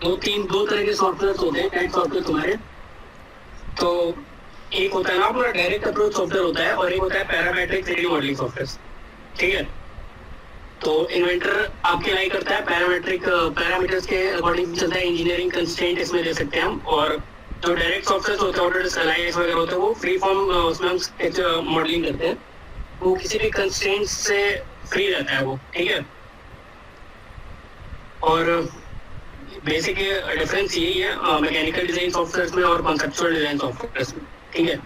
दो तरह के सॉफ्टवेयर होते हैं कैड सॉफ्टवेयर तुम्हारे। तो एक होता है ना अपना डायरेक्ट अप्रोच सॉफ्टवेयर होता है, और एक होता है पैरामेट्रिक 3D मॉडलिंग सॉफ्टवेयर। ठीक है, तो इन्वेंटर आपके लाई करता है पैरामेट्रिक पैरामीटर्स के अकॉर्डिंग चलता है, इंजीनियरिंग कंस्ट्रेंट इसमें दे सकते हैं हम। और जो डायरेक्ट सॉफ्टवेयर होते हैं ऑटोडेस्क अलाइस वगैरह होते हैं वो फ्री फॉर्म, उसमें हम स्केच मॉडलिंग करते हैं, वो किसी भी कंस्ट्रेंट से फ्री रहता है वो। ठीक है, और बेसिक डिफरेंस यही है मैकेनिकल डिजाइन सॉफ्टवेयर में और कॉन्सेप्चुअल डिजाइन सॉफ्टवेयर में। ठीक है,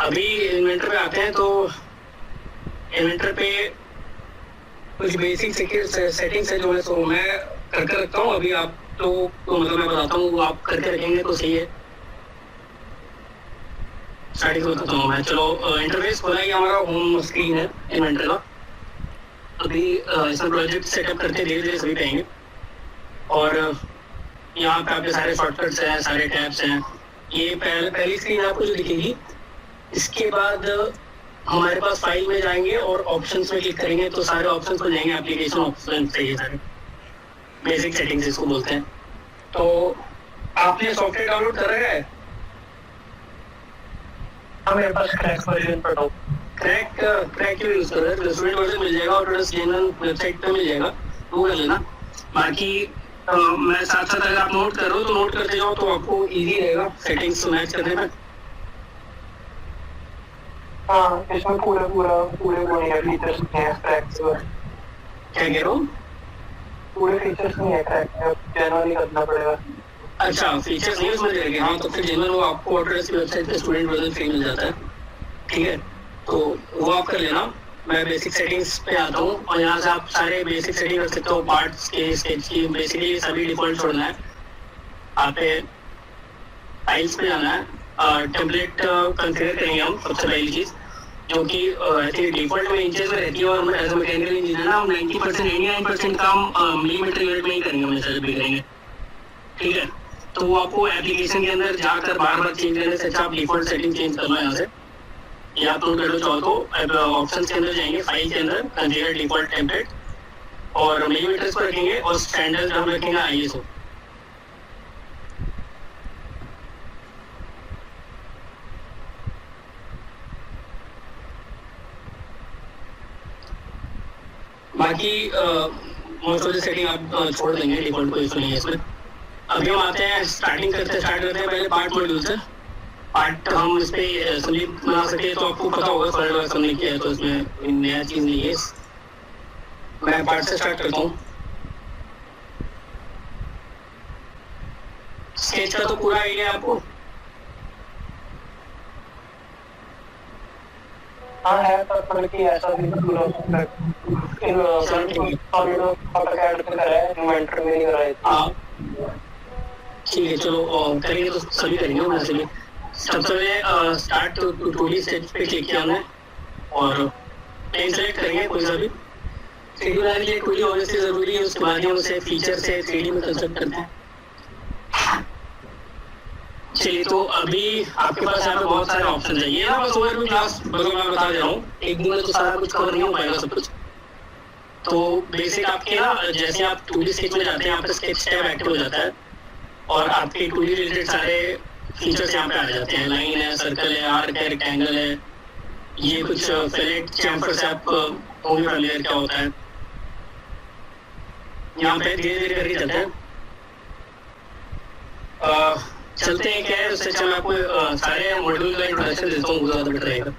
अभी इन्वेंटर पे आते हैं। तो इन्वेंटर पे कुछ बेसिक सेटिंग्स है जो मैं करके रखता हूँ अभी। आप तो मतलब मैं बताता हूँ, आप करके रखेंगे तो सही है। स्टार्टिंग से बताता हूँ मैं। चलो, इंटरफेस खोला है, हमारा होम स्क्रीन है इन्वेंटर का। अभी इसमें प्रोजेक्ट सेटअप करते धीरे धीरे सभी पाएंगे। और यहाँ पे आपके सारे शॉर्टकट्स हैं, सारे टैब्स हैं। ये पहली स्क्रीन आपको जो दिखेगी, इसके बाद हमारे पास फाइल में जाएंगे और ऑप्शंस में क्लिक करेंगे तो सारे ऑप्शंस खुल जाएंगे। एप्लीकेशन ऑप्शन चाहिए, सारे बेसिक सेटिंग्स इसको बोलते हैं। तो आपने सॉफ्टवेयर डाउनलोड कर रखा है? हाँ, मेरे पास क्रैक वर्जन पड़ा हो। क्रैक क्यों यूज कर रहे हैं? स्टूडेंट वर्जन मिल जाएगा, और जनरल वेबसाइट पे मिल जाएगा, वो कर लेना। बाकी मैं साथ साथ अगर आप नोट कर रहे हो तो नोट करते जाओ, तो आपको इजी रहेगा सेटिंग्स मैच करने में। हाँ, इसमें पूरे फीचर्स नहीं है क्रैक के। क्या कह रहे हो? पूरे फीचर्स नहीं है क्रैक के, जनरली करना पड़ेगा। अच्छा, फीचर्स नहीं उसमें दे रखे। हाँ, तो फिर जनरल वो आपको ऑटोडेस्क की वेबसाइट पे स्टूडेंट वर्जन फ्री मिल जाता है। ठीक है, तो वो आप कर लेना। मैं बेसिक सेटिंग्स पे आता हूँ, और यहाँ से आप सारे बेसिक सेटिंग कर सकते हो, पार्ट्स के, स्केच की, बेसिकली सभी डिफॉल्ट छोड़ना है। आप फाइल्स पे जाना है, टेम्पलेट कंफिगर करेंगे हम सबसे पहली चीज़, जो कि आई थिंक डिफॉल्ट में इंचेस में रहती है। और एज अ मैकेनिकल इंजीनियर ना हम 99% काम मिलीमीटर यूनिट में ही करेंगे, हमेशा जब भी करेंगे। ठीक है, तो वो आपको एप्लीकेशन के अंदर जाकर बार बार चेंज करने से अच्छा आप डिफॉल्ट सेटिंग चेंज करना है यहाँ से। ये आप नोट कर लो चाहो तो। ऑप्शंस के अंदर जाएंगे, फाइल के अंदर कॉन्फ़िगर डिफॉल्ट टेम्पलेट, और मिलीमीटर्स पर रखेंगे, और स्टैंडर्ड हम रखेंगे ISO। बाकी मोस्ट ऑफ द सेटिंग आप छोड़ देंगे, डिफॉल्ट कोई इशू नहीं है इसमें। अभी हम आते हैं, स्टार्ट करते हैं पहले पार्ट मॉड्यूल से। पार्ट हम इस पे असेंबली बना सके तो आपको पता होगा, सॉलिड वर्क्स हमने किया है, तो इसमें नया चीज़ नहीं है। मैं पार्ट से स्टार्ट करता हूँ। स्केच का तो पूरा आइडिया आपको? हाँ है, पर मतलब कि ऐसा भी इन्वेंटर में नहीं कराया। ठीक है, चलो करेंगे तो सभी करेंगे वैसे भी। सबसे पहले स्टार्ट टू डी स्टेज पे क्लिक किया हमने, और प्लेन सेलेक्ट करेंगे कोई सा भी। 3D बनाने के लिए 2D ऑब्वियसली जरूरी है, उसके बाद ही हम उसे फीचर से 3D में कंस्ट्रक्ट करते हैं। चलिए, तो अभी आपके पास यहाँ पे बहुत सारे ऑप्शन है। ये ना बस ओवरव्यू क्लास मतलब मैं बता दे रहा हूँ, एक दिन में तो सारा कुछ कवर नहीं हो पाएगा सब कुछ। तो बेसिक आपके ना, जैसे आप 2D स्केच में जाते हैं, यहाँ पे स्केच टैब एक्टिव हो जाता है, और आपके 2D रिलेटेड सारे फीचर्स यहाँ पे आ जाते हैं। लाइन है, सर्कल है, आर्क है, रेक्टेंगल है, ये कुछ फिलेट चैम्फर से आप होंगे फैमिलियर क्या होता है। यहाँ पे धीरे धीरे करके चलते हैं। चलते हैं क्या है, उससे अच्छा मैं आपको सारे मॉड्यूल का इंट्रोडक्शन देता हूँ, ज़्यादा बेटर रहेगा।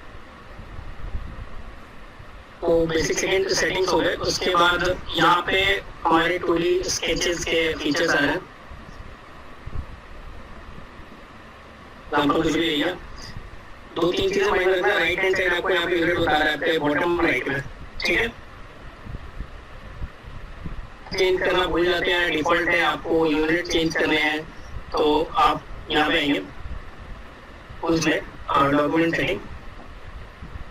तो बेसिक सेटिंग्स हो गए। उसके बाद यहाँ पे हमारे 2D स्केचेस के फीचर्स आ रहे हैं। आपको कुछ भी है, दो तीन चीजें माइंड रखना। राइट हैंड साइड आपको यहाँ पे यूनिट बता रहा है आपके बॉटम राइट में। ठीक है, चेंज करना भूल जाते हैं, डिफॉल्ट है, आपको यूनिट चेंज करने हैं तो आप यहाँ पे आएंगे उसमें डॉक्यूमेंट सेटिंग,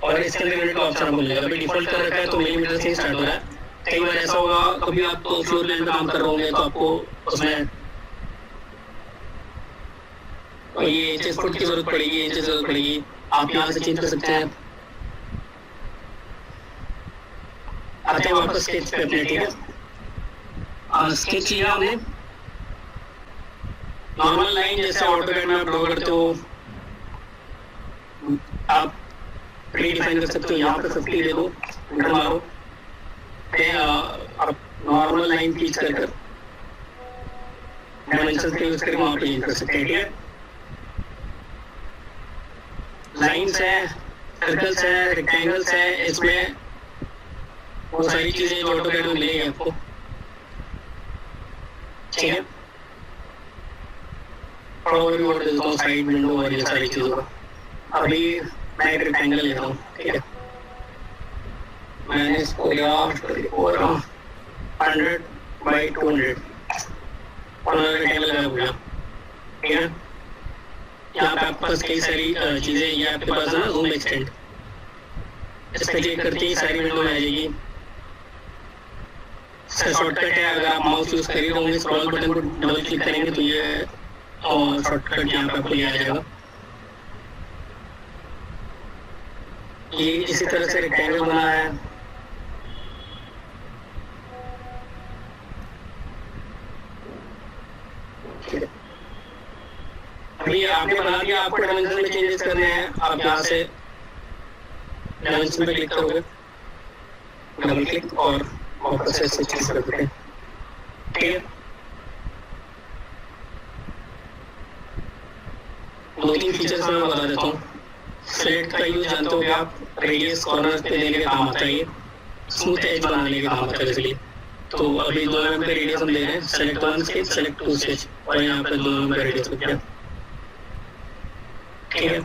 और इसके अंदर यूनिट का ऑप्शन आपको मिलेगा। अभी डिफॉल्ट कर रखा है तो मिलीमीटर से स्टार्ट हो रहा है। कई बार ऐसा होगा, कभी आप तो फ्लोर प्लान पे काम कर रहे होंगे तो आपको उसमें ये इंचेस फुट की जरूरत पड़ेगी, इंचेस जरूरत पड़ेगी, आप यहाँ से चेंज कर सकते हैं। आते हैं वापस स्केच पे अपने। ठीक है, स्केच लिया हमने, नॉर्मल लाइन जैसे ऑटोकैड में आप ड्रॉ करते हो, आप प्री डिफाइन कर सकते हो, यहाँ पे 50 दे दो, एंटर मारो, फिर आप नॉर्मल लाइन खींच कर डायमेंशन का यूज करके वहाँ पे चेंज कर सकते हैं। ठीक है, लाइन्स है, सर्कल्स है, रेक्टेंगल्स है, इसमें वो सारी चीजें जो ऑटोकैड में मिलेंगी आपको। ठीक है, ओवरव्यू कर देता हूँ साइड विंडो और ये सारी चीजों का। अभी मैं एक रेक्टेंगल लेता हूँ। ठीक है, मैंने इसको लिया 100 by 200 और रेक्टेंगल लगा दिया। ठीक है, यहाँ पे आपके पास कई सारी चीजें, ये आपके पास है ना ज़ूम एक्सटेंड, इस पे क्लिक करते ही सारी विंडो में आ जाएगी। इसका शॉर्टकट है, अगर आप माउस यूज कर रहे होंगे स्क्रॉल बटन को डबल क्लिक करेंगे तो ये शॉर्टकट यहाँ पे आपको ये आ जाएगा। ये इसी तरह से रेक्टेंगल बना है। अभी आपने बना दिया, आपको डायमेंशन में चेंजेस करने हैं, आप यहाँ से डायमेंशन पे क्लिक करोगे, डबल क्लिक और वापस से चेंज कर देते हैं। ठीक है, 2-3 फीचर्स मैं बता देता हूँ। सेलेक्ट का यूज जानते हो कि आप रेडियस कॉर्नर पे देने के काम आता है, ये स्मूथ एज बनाने के काम आता है बेसिकली। तो अभी 2 mm पे रेडियस हम दे रहे हैं, सेलेक्ट 1 स्केच, सेलेक्ट 2 स्केच और यहाँ पे 2 mm पे रेडियस हो गया। ठीक है,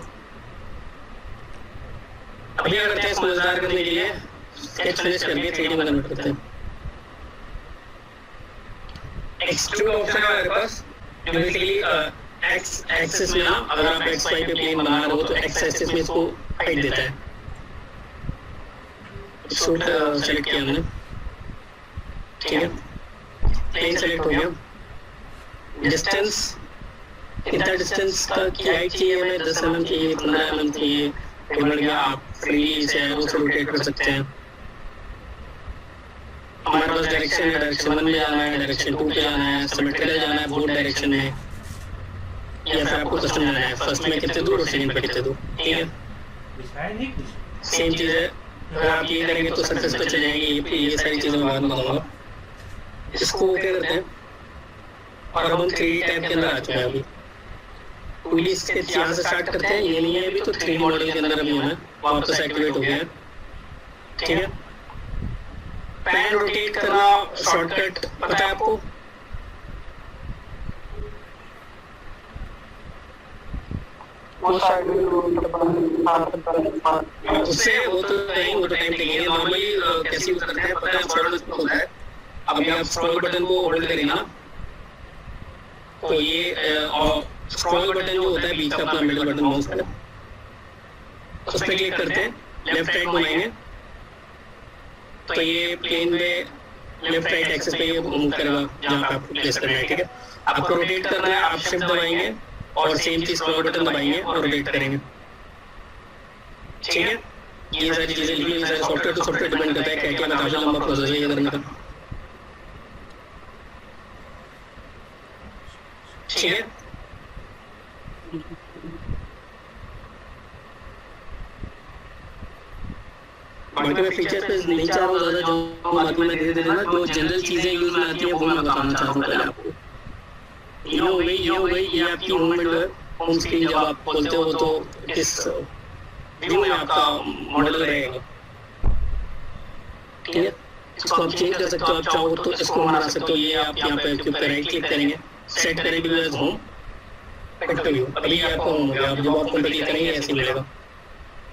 अभी क्या करते हैं इसको मजेदार करने के लिए स्केच फिनिश करके 3D में कन्वर्ट करते हैं। एक्सट्रूड ऑप्शन है मेरे पास, बेसिकली एक्स एक्सिस में ना, अगर आप एक्स वाई पे प्लेन बना रहे हो तो एक्स एक्सिस में इसको हाइट देता है। शूट सेलेक्ट किया हमने। ठीक है, प्लेन सेलेक्ट हो गया। डिस्टेंस, कितना डिस्टेंस का की हाइट चाहिए हमें, 10 mm चाहिए, 15 mm चाहिए, बढ़ गया, आप फ्रीली इसे एरो से रोटेट कर सकते हैं। हमारे पास डायरेक्शन है, डायरेक्शन 1 में जाना है, डायरेक्शन 2 पे जाना है, सिमेट्रिकल जाना है, बोथ डायरेक्शन में, या फिर आपको कस्टम जाना है, फर्स्ट में कितने दूर और सेकंड पे कितने दूर। ठीक है, सेम चीज़ है, अगर आप ये करेंगे तो सरफेस पे चले जाएंगे। ये सारी चीज़ें मैं बाद में बताऊंगा। इसको क्या करते हैं, और अब हम 3D टाइप के अंदर आ चुके हैं। अभी 2D स्केच यहाँ से स्टार्ट करते हैं, ये नहीं है अभी, तो 3D मॉडल के अंदर अभी हमें वापस एक्टिवेट हो गया है। ठीक है, पैन रोटेट करना शॉर्टकट पता है आपको? उससे वो तो टाइम लगेगा। नॉर्मली कैसे यूज करते हैं पता है, स्क्रॉल बटन होता है। अभी आप स्क्रॉल बटन को होल्ड करेंगे ना, तो ये स्क्रॉल बटन जो होता है बीच का अपना मिडिल बटन माउस का, उस पर क्लिक करते हैं, लेफ्ट राइट घुमाएंगे तो ये प्लेन में लेफ्ट राइट एक्सिस पे ये मूव करेगा जहाँ पे आपको प्लेस करना है। ठीक है, आपको रोटेट करना है, आप शिफ्ट दबाएंगे और सेम चीज स्क्रॉल बटन दबाएंगे और रोटेट करेंगे। ठीक है, ये सारी चीजें लिखी हुई, सारे सॉफ्टवेयर टू सॉफ्टवेयर डिपेंड करता है क्या क्या, काफी लंबा प्रोसेस है ये करने का। ठीक है, बाकी मैं फीचर्स पे नहीं चाह रहा हूँ ज़्यादा, जो बाकी मैं धीरे धीरे ना जो जनरल चीज़ें यूज में आती हैं वो मैं बताना चाह रहा हूँ पहले आपको। ये हो गई, ये आपकी होम विंडो है। होम स्क्रीन जब आप खोलते हो तो इस व्यू में आपका मॉडल रहेगा। ठीक है, इसको आप चेंज कर सकते हो, आप चाहो तो इसको बना सकते हो। ये आप यहाँ पे क्यूब पे राइट क्लिक करेंगे, सेट करेंगे एज होम, व्यू। अभी आपका होम हो गया। अब जब आप होम पे क्लिक करेंगे ऐसे मिलेगा।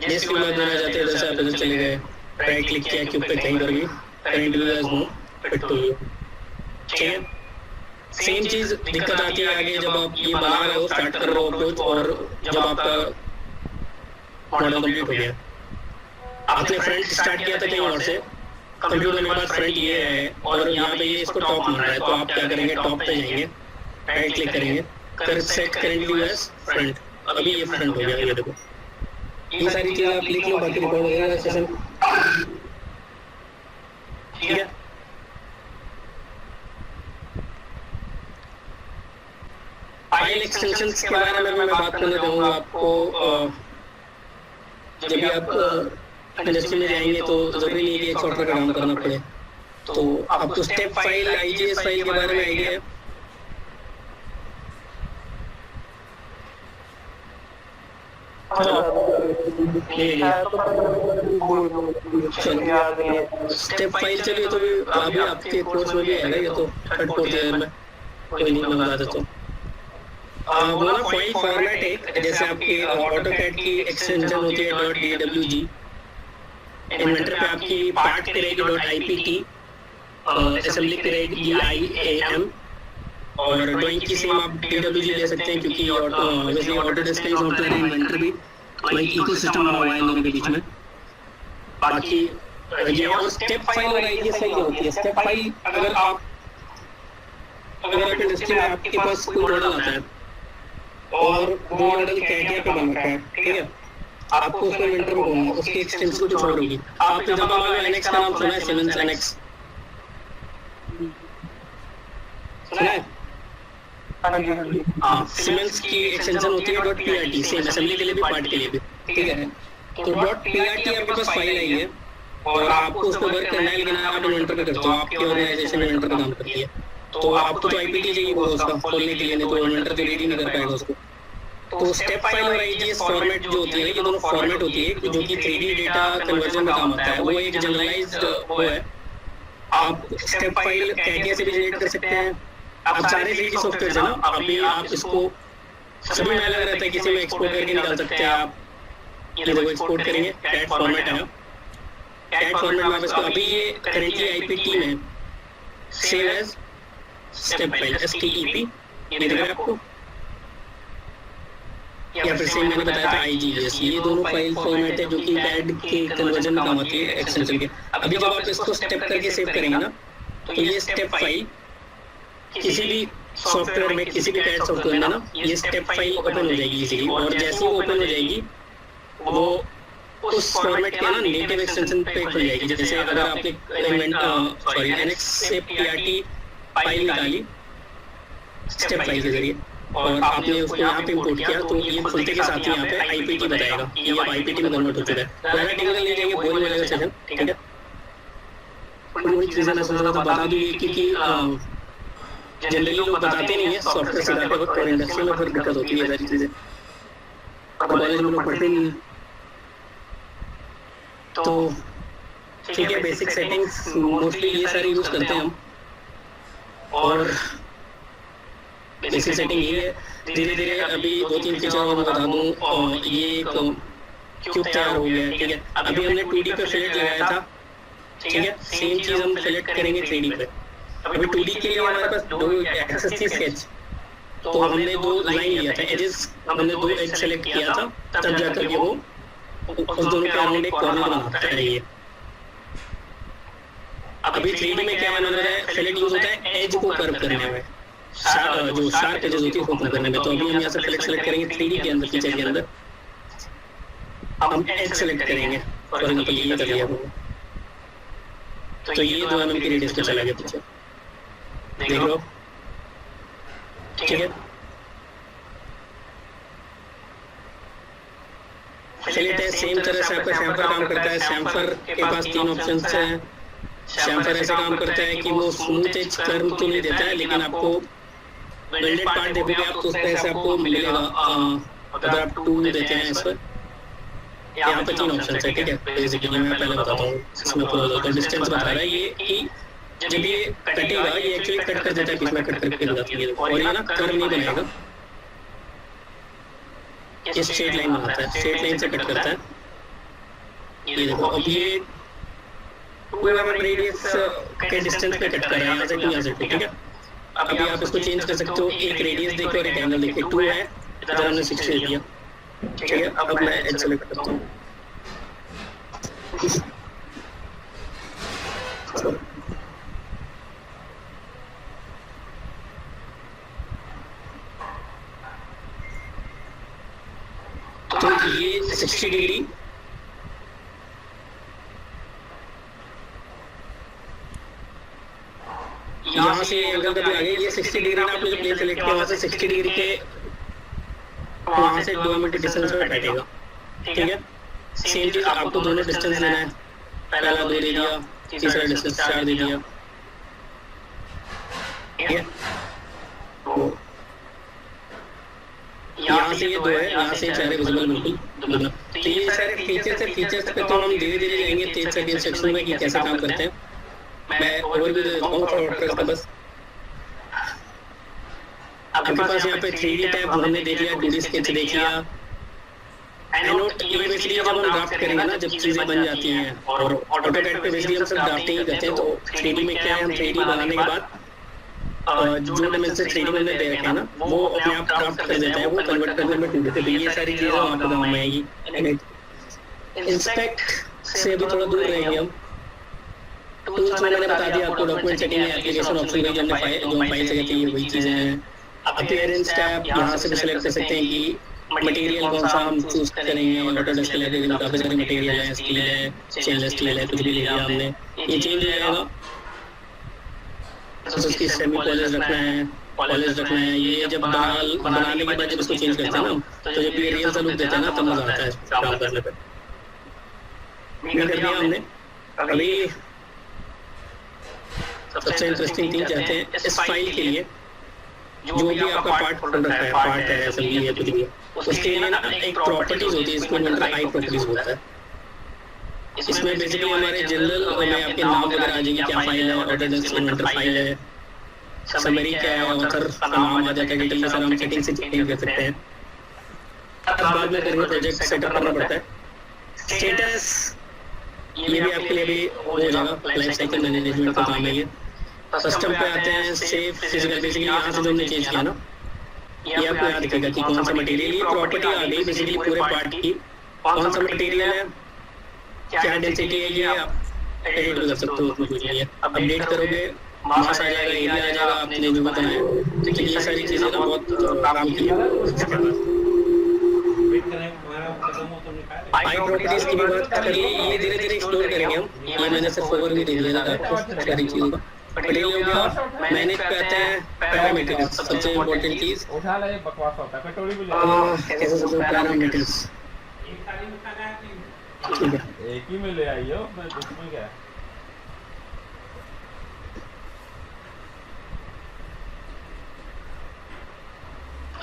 जिस व्यू में देना चाहते हैं जैसे आप इधर चले गए, राइट क्लिक किया क्यूब पे कहीं करके current view as home, fit to view. ठीक है, सेम चीज दिक्कत आती है आगे जब आप ये बना रहे हो, स्टार्ट कर रहे हो अप्रोच, और जब आपका मॉडल कंप्लीट हो गया, आपने फ्रंट स्टार्ट किया था कहीं और से, कंप्यूटर होने के बाद फ्रंट ये है और यहाँ पे ये इसको टॉप मान रहा है, तो आप क्या करेंगे, टॉप पे जाएंगे, राइट क्लिक करेंगे, कर set current view as front. अभी ये फ्रंट हो गया, ये देखो। ये सारी चीजें आप लिख लो, बाकी रिकॉर्ड हो जाएगा सेशन। ठीक है, फाइल एक्सटेंशंस के बारे में मैं बात करना चाहूँगा आपको। जब भी आप इंडस्ट्री में जाएंगे तो जरूरी नहीं है कि एक सॉफ्टवेयर का काम करना पड़े, तो आपको स्टेप फाइल, आईजीएस फाइल के बारे में आइडिया है? स्टेप फाइल चलिए, तो अभी आपके कोर्स में भी आएगा ये, तो थर्ड फोर्थ ईयर में, कोई नहीं मैं बता देता हूँ। वो ना फाइल फॉर्मेट एक, जैसे आपकी ऑटोकैड की एक्सटेंशन होती है .dwg, इन्वेंटर पे आपकी पार्ट की रहेगी .ipt, असेंबली की रहेगी IAM, और ड्राइंग की सेम आप DWG ले सकते हैं, क्योंकि ऑब्वियसली ऑटोडेस्क का सॉफ्टवेयर है, इन्वेंटर भी, तो एक इकोसिस्टम बना हुआ है इन दोनों के बीच में। बाकी ये और स्टेप फाइल और आईजीएस फाइल होती है। स्टेप फाइल अगर आप इंडस्ट्री में आपके पास कोई मॉडल आता है और वो मॉडल कैटिया पे बन रखा है, ठीक है, आपको उसको इन्वेंटर में खोलना है, उसकी एक्सटेंशन कुछ और होगी। आपने जब एनएक्स का नाम सुना है, सिमेंस एनएक्स सुना है? हाँ, सिमेंस की एक्सटेंशन होती है .prt, सेम असेंबली के लिए भी, पार्ट के लिए भी, ठीक है। तो .prt आपके पास फाइल आई है और आपको उस पर वर्क करना है, लेकिन आप इन्वेंटर पे करते हो, आपकी ऑर्गेनाइजेशन इन्वेंटर का काम करती है, तो आपको तो आईपीटी चाहिए वो उसका खोलने के लिए, नहीं तो इन्वेंटर तो रेडी नहीं कर पाएगा उसको। तो स्टेप फाइल और आईजीएस फॉर्मेट जो होती है, ये दोनों फॉर्मेट होती है जो कि 3D डेटा कन्वर्जन में काम आता है। वो एक जनरलाइज्ड वो है। आप स्टेप फाइल कैटिया से भी जनरेट कर सकते हैं। आप सारे 3D सॉफ्टवेयर है ना, अभी आप इसको सभी में अलग रहता है, किसी में एक्सपोर्ट करके निकाल सकते हैं आप। ये देखो एक्सपोर्ट करेंगे, कैट फॉर्मेट है, कैट फॉर्मेट में आप इसको, अभी ये करेंटली आईपीटी में save as step file STEP, ये दिख रहा है आपको, या फिर सेम मैंने बताया था IGS। ये दोनों फाइल फॉर्मेट है जो कि कैड के कन्वर्जन में काम आती है, एक्सटेंशन के। अभी जब आप इसको स्टेप करके सेव करेंगे ना, तो ये स्टेप फाइल किसी भी सॉफ्टवेयर में, किसी भी कैड सॉफ्टवेयर में ना, ये स्टेप फाइल ओपन हो जाएगी इजीली, और जैसे ही ओपन हो जाएगी वो उस फॉर्मेट के ना नेटिव एक्सटेंशन पे खुल जाएगी। जैसे अगर आपने एनएक्स से PRT फाइल निकाली स्टेप फाइल के जरिए और आपने उसको यहाँ पे इंपोर्ट किया, तो ये खुलते के साथ ही यहाँ पे IPT बताएगा, ये अब IPT में कन्वर्ट हो चुका है। ज़्यादा टेक्निकल नहीं जाएंगे, बोरिंग वाला सेशन, ठीक है। कोई चीज़ें मैं सोच रहा था बता दूँ, क्योंकि जनरली लोग बताते नहीं है सॉफ्टवेयर सिखाते वक्त, और इंडस्ट्री में फिर दिक्कत होती है सारी चीज़ें, कॉलेज में लोग पढ़ते नहीं हैं। तो ठीक है, बेसिक सेटिंग्स मोस्टली ये सारी यूज़ करते हैं हम, और बेसिक सेटिंग ये है। धीरे धीरे अभी 2-3 फीचर और मैं बता दूँ, और ये एक क्यूब तैयार हो गया है, ठीक है। अभी हमने 2D पे फिलेट लगाया था, ठीक है, सेम चीज़ हम फिलेट करेंगे 3D पे। अभी 2D के लिए हमारे पास 2 एक्सेस थी स्केच, तो हमने 2 लाइन लिया था, एजेस हमने 2 एज सेलेक्ट किया था, तब जाकर के वो उस दोनों के अराउंड एक कॉर्नर बनाता है ये। अभी 3D में क्या बना है, फिलेट यूज होता है एज को कर्व करने में, जो शार्प एजेस होती है उसको कर्व करने में। तो अभी हम यहाँ से फिलेट सेलेक्ट करेंगे 3D के अंदर, फीचर के अंदर हम एज सेलेक्ट करेंगे, फॉर एग्जांपल ये कर लिया हमने, तो ये 2 mm की रेडियस पे चला गया पीछे, देख लो, ठीक है। फिलेट है, सेम तरह से आपका शैम्फर काम करता है। शैम्फर के पास 3 ऑप्शंस हैं। शैम्फर ऐसे काम करता है कि वो स्मूथ एज कर्व तो नहीं देता है, लेकिन आपको वेल्डेड पार्ट देखोगे आप तो उस तरह से आपको मिलेगा। अगर आप 2 देते हैं इस पर, यहाँ पे 3 ऑप्शंस है, ठीक है। बेसिकली मैं पहले बताता हूँ, इसमें तो डिस्टेंस बता रहा है ये कि जब ये कटेगा, ये एक्चुअली कट कर देता है, बीच में कट करके बताती है, और ये ना कर्व नहीं बनाएगा, ये स्ट्रेट लाइन बनाता है, स्ट्रेट लाइन से कट करता है। ये देखो, अब ये 2 mm रेडियस के डिस्टेंस पे कट कर रहा है, यहाँ से 2 यहाँ से 2, ठीक है। अभी आप इसको चेंज कर सकते हो, एक रेडियस देखे और एक एंगल देखे। 2 है, इधर हमने 60 दे दिया, ठीक है। अब मैं एज सेलेक्ट करता हूँ, तो ये 60 डिग्री यहाँ से एंगल का भी आ गया, ये 60 डिग्री ना आपने जो प्लेन सेलेक्ट किया वहाँ से 60 डिग्री के वहाँ से 2 mm डिस्टेंस पे बैठेगा, ठीक है। सेम चीज आपको दोनों डिस्टेंस लेना है, पहला 2 दे दिया, तीसरा डिस्टेंस 4 दे दिया, ठीक है। यहाँ से ये 2 है, यहाँ से 4 है, विजिबल बिल्कुल दुगना। तो ये सारे फीचर्स पे तो हम धीरे धीरे जाएंगे तेज सेकंड सेक्शन में कि कैसे काम करते हैं। मैं ओवरव्यू दे देता हूँ थोड़ा का बस। आपके पास यहाँ पे 3D टैब हमने देख लिया, 2D स्केच देख लिया, एनोट ये बेसिकली जब हम ड्राफ्ट करेंगे ना, जब चीजें बन जाती हैं, और ऑटोकैड पे बेसिकली हम सब ड्राफ्टिंग ही करते हैं। तो 3D में क्या है, हम 3D बनाने के बाद जो डायमेंशन 3D में दे रखे हैं ना, वो अपने आप ड्राफ्ट कर देता है, वो कन्वर्ट करने में 2D पे ये सारी चीजें वहाँ पे काम में आएगी। इंस्पेक्ट से अभी थोड़ा दूर रहेंगे हम। टूल्स में मैंने बता दिया आपको, डॉक्यूमेंट सेटिंग है, एप्लीकेशन ऑप्शन में जो फाइल से चाहिए वही चीजें हैं। अपीयरेंस टैब यहाँ से भी सिलेक्ट कर सकते हैं कि मटेरियल कौन सा हम चूज करेंगे। ऑटोडेस्क लाइब्रेरी में काफी सारे मटेरियल है, स्टील है, स्टेनलेस स्टील है, कुछ भी ले लिया हमने, ये चेंज हो जाएगा। तो उसकी सेमी पॉलिश रखना है, पॉलिश रखना है। ये जब बनाने के बाद जब इसको चेंज करते हैं ना, तो जब ये रियल सा लुक देता है ना, तब मजा आता है काम करने पे। कर दिया हमने। अभी सबसे इंटरेस्टिंग थिंग चाहते हैं इस फाइल के लिए, जो भी आपका पार्ट प्रोडक्ट है, पार्ट है, असेंबली है, कुछ भी है, उसके लिए ना एक प्रॉपर्टीज होती है, इसको इन्वेंटर आई प्रॉपर्टीज होता है। इसमें बेसिकली हमारे जनरल में आपके नाम वगैरह आ जाएंगे, क्या फाइल है, ऑटोडेस्क इन्वेंटर फाइल है, समरी क्या है, ऑथर का नाम आ जाता है, डिटेल सारा हम सेटिंग से चेंज कर सकते हैं। बाद में करेंगे प्रोजेक्ट सेटअप करना पड़ता है। स्टेटस ये भी आपके लिए भी हो जाएगा, लाइफ साइकिल मैनेजमेंट का काम है ये। सिस्टम पे आते हैं, सेव फिजिकल, बेसिकली यहाँ से जो हमने चेंज किया ना, ये आपको याद रखेगा कि कौन सा मटेरियल, ये प्रॉपर्टी आ गई बेसिकली पूरे पार्ट की, कौन सा मटेरियल है, क्या डेंसिटी है, ये आप एडिट कर सकते हो, उसमें कुछ नहीं है। अपडेट करोगे मास आ जाएगा, एरिया आ जाएगा, आपने जो बताया है। तो ये सारी चीजें ना बहुत काम की है। आई प्रॉपर्टीज की भी बात करिए, ये धीरे धीरे एक्सप्लोर करेंगे हम। ये मैंने सिर्फ ओवरव्यू दे दिया था आपको सारी चीजों का। पटेल हो गया, मैनेज पे आते हैं पैरामीटर्स, सबसे इम्पोर्टेंट चीज उठा ले, बकवास होता है, पेट्रोल भी ले कैसे सबसे पैरामीटर्स, ठीक है, एक ही में ले आइयो, मैं उसमें क्या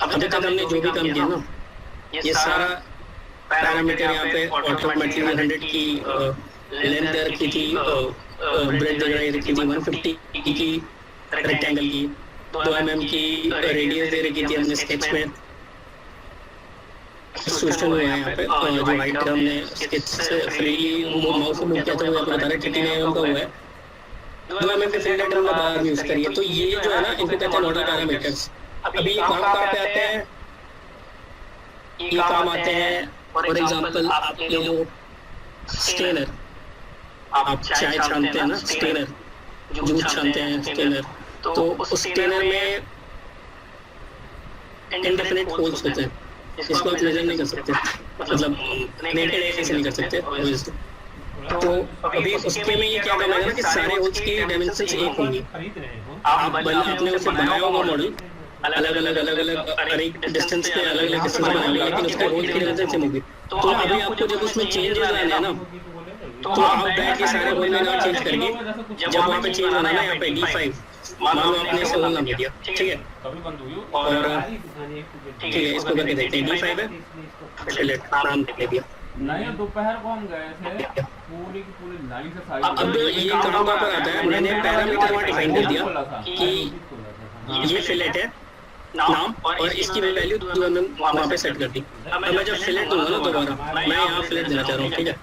अभी तक हमने जो भी काम किया ना, ये सारा पैरामीटर यहाँ पे ऑटोमेटिकली 100 की लेंथ रखी थी, ब्रेथ वगैरह रखी थी 150 की रेक्टेंगल की, 2 mm की रेडियस दे रखी थी हमने स्केच में। सिस्टम हुआ है यहाँ पे, जो हाइट हमने स्केच से फ्रीली माउस से मूव किया था वो आपको बता रहे 39 mm का हुआ है। 2 mm के फिल हमने बाहर यूज करिए। तो ये जो है ना, इनको कहते हैं नोडल पैरामीटर्स। अभी ये काम कहाँ पे आते हैं, ये काम आते हैं फॉर एग्जांपल आप ले लो स्टेनर, आप चाय छानते हैं ना, स्टेनर, जूस छानते हैं स्टेनर, तो उस स्टेनर में इंडेफिनिट होल्स होते हैं, इसको आप मेजर नहीं कर सकते, मतलब नेकेड ऐसे नहीं कर सकते। तो अभी उसके में ये क्या करना है ना कि सारे होल्स की डायमेंशंस एक होंगी। आप आपने उसे बनाया होगा मॉडल, अलग अलग डिस्टेंस पे अलग अलग डिस्टेंस बनाएंगे, लेकिन उसके होल की डायमेंशन सेम होगी। तो अभी आपको जब उसमें चेंजेस आने हैं ना, तो आप बैठ के सारे होल में ना चेंज करके, जब वहाँ पे चेंज होना ना, यहाँ पे D5 मान लो आपने इसे होल नाम दे दिया, ठीक है, और ठीक है, इसको करके देखते हैं। D5 है, चलिए नाम दे दिया। नहीं, दोपहर को हम गए थे, पूरी की पूरी लाइन से साइड। अब ये काम पर आता है, मैंने पैरामीटर वहाँ डिफाइन कर दिया कि ये फिलेट है नाम, और इसकी वैल्यू 2 mm वहाँ पे सेट कर दी। अब मैं जब फिलेट दूंगा ना दोबारा, मैं यहाँ फिलेट देना चाह रहा हूँ, ठीक है,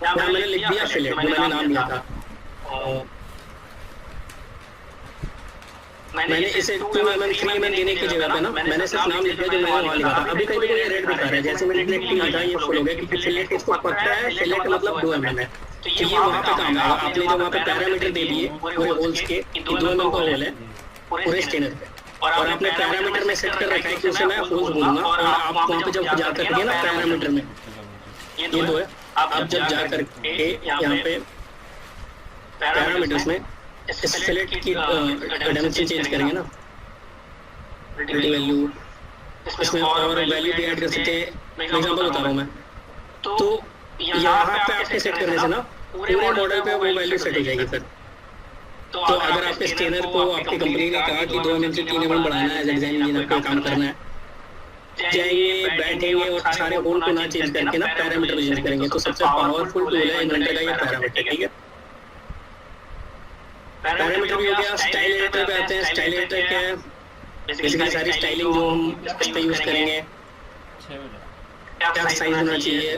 यहाँ मैंने लिख दिया फिलेट, मैंने नाम दिया था, मैंने इसे 2 mm 3 mm देने की जगह पे ना, मैंने सिर्फ नाम लिख दिया जो मैंने वहाँ लिखा था। अभी कहीं ये रेड दिखा रहा है, जैसे मैंने डायरेक्टली लिखा ये फुल हो गया, क्योंकि फिलेट इसको पता है, फिलेट मतलब 2 mm है। तो ये वहाँ पे काम आएगा। आपने जो वहाँ पे पैरामीटर दे दिए पूरे होल्स के, 2 mm का होल है पूरे स्टेनर पे, और आपने पैरामीटर में सेट कर रखा है कि उसे मैं होल्स बोलूंगा, और आप वहाँ पे जब जा करके ना पैरामीटर में ये 2 है, आप जब जा करके यहाँ पे पैरामीटर्स में सेलेक्ट की डायमेंशन चेंज करेंगे ना, वैल्यू इसमें और वैल्यू भी ऐड कर सकते हैं। एग्जांपल बता रहा हूँ मैं, तो यहाँ पे आपके सेट करने से ना पूरे मॉडल पे वो वैल्यू सेट हो जाएगी फिर। तो अगर आपके स्कैनर को आपकी कंपनी ने कहा कि 2 mm से 3 mm बढ़ाना है, डिजाइन इंजीनियर को काम करना है, जाएंगे बैठेंगे और सारे होल को ना चेंज करके ना पैरामीटर चेंज करेंगे। तो सबसे पावरफुल टूल है इन्वेंटर का ये पैरामीटर, ठीक है। पैरामीटर भी हो गया। स्टाइल एडिटर पे आते हैं। स्टाइल एडिटर क्या है? बेसिकली सारी स्टाइलिंग जो हम इस पे यूज करेंगे, क्या साइज होना चाहिए,